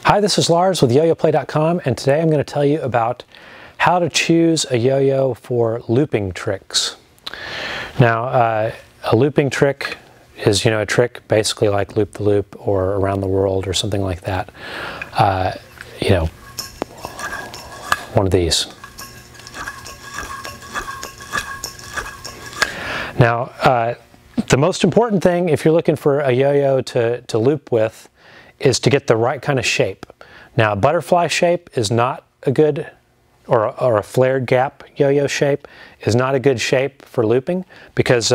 Hi, this is Lars with Yoyoplay.com, and today I'm going to tell you about how to choose a yo-yo for looping tricks. Now, a looping trick is, a trick basically like loop the loop or around the world or something like that. One of these. Now, the most important thing if you're looking for a yo-yo to loop with is to get the right kind of shape. Now, a butterfly shape is not a good, or a flared gap yo-yo shape is not a good shape for looping because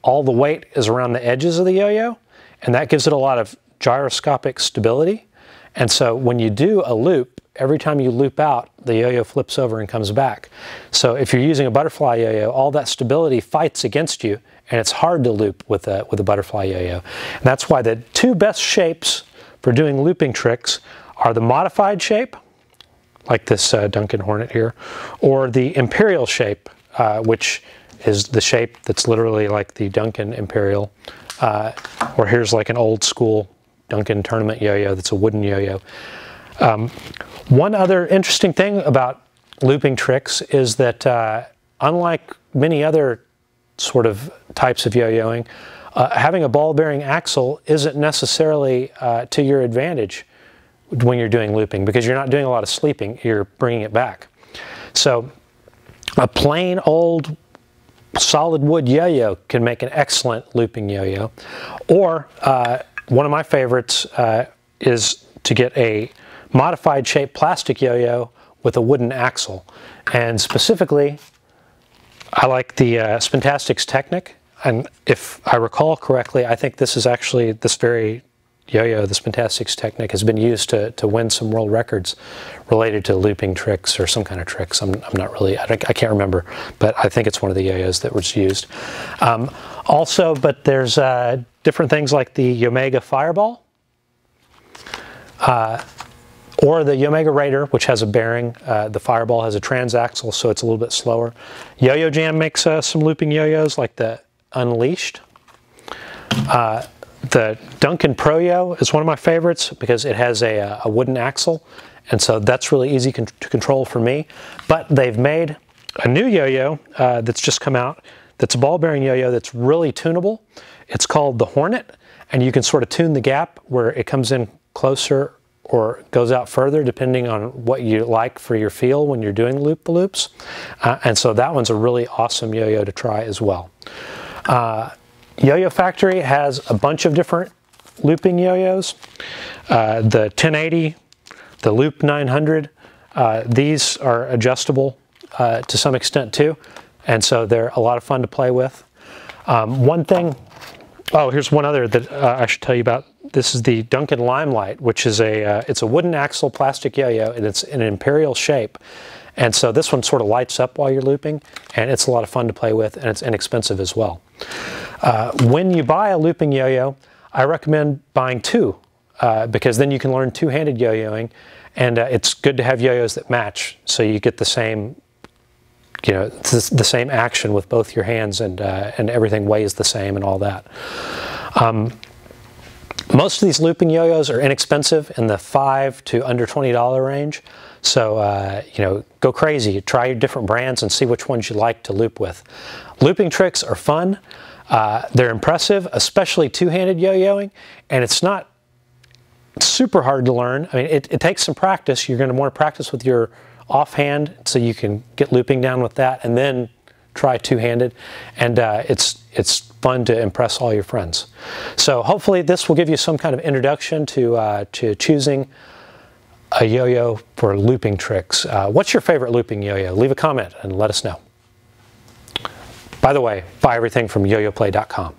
all the weight is around the edges of the yo-yo, and that gives it a lot of gyroscopic stability. And so when you do a loop, every time you loop out, the yo-yo flips over and comes back. So if you're using a butterfly yo-yo, all that stability fights against you, and it's hard to loop with a butterfly yo-yo. And that's why the two best shapes for doing looping tricks are the modified shape, like this Duncan Hornet here, or the imperial shape, which is the shape that's literally like the Duncan Imperial, or here's like an old school Duncan tournament yo-yo that's a wooden yo-yo. One other interesting thing about looping tricks is that unlike many other sort of types of yo-yoing, having a ball-bearing axle isn't necessarily to your advantage when you're doing looping because you're not doing a lot of sleeping, you're bringing it back. So a plain old solid wood yo-yo can make an excellent looping yo-yo. Or one of my favorites is to get a modified shaped plastic yo-yo with a wooden axle. And specifically, I like the Spintastics Technic. And if I recall correctly, I think this is actually, this very yo-yo, the Spintastics Technic, has been used to win some world records related to looping tricks or some kind of tricks. I'm not really, I can't remember, but I think it's one of the yo-yos that was used. Also, but there's different things like the Yomega Fireball, or the Yomega Raider, which has a bearing. The Fireball has a transaxle, so it's a little bit slower. Yo-Yo Jam makes some looping yo-yos like the Unleashed. The Duncan Pro-Yo is one of my favorites because it has a wooden axle, and so that's really easy to control for me. But they've made a new yo-yo that's just come out that's a ball-bearing yo-yo that's really tunable. It's called the Hornet, and you can sort of tune the gap where it comes in closer or goes out further depending on what you like for your feel when you're doing loop-the-loops. And so that one's a really awesome yo-yo to try as well. Yo-Yo Factory has a bunch of different looping yo-yos. The 1080, the Loop 900, these are adjustable to some extent too, and so they're a lot of fun to play with. One thing, oh, here's one other that I should tell you about. This is the Duncan Limelight, which is it's a wooden axle plastic yo-yo, and it's in an imperial shape. And so this one sort of lights up while you're looping, and it's a lot of fun to play with, and it's inexpensive as well. When you buy a looping yo-yo, I recommend buying two, because then you can learn two-handed yo-yoing, and it's good to have yo-yos that match, so you get the same, the same action with both your hands, and everything weighs the same and all that. Most of these looping yo-yos are inexpensive in the $5 to under $20 range. So, go crazy. Try your different brands and see which ones you like to loop with. Looping tricks are fun. They're impressive, especially two-handed yo-yoing, and it's not super hard to learn. I mean, it takes some practice. You're going to want to practice with your offhand so you can get looping down with that, and then try two-handed, and it's fun to impress all your friends. So hopefully this will give you some kind of introduction to choosing a yo-yo for looping tricks. What's your favorite looping yo-yo? Leave a comment and let us know. By the way, buy everything from Yoyoplay.com.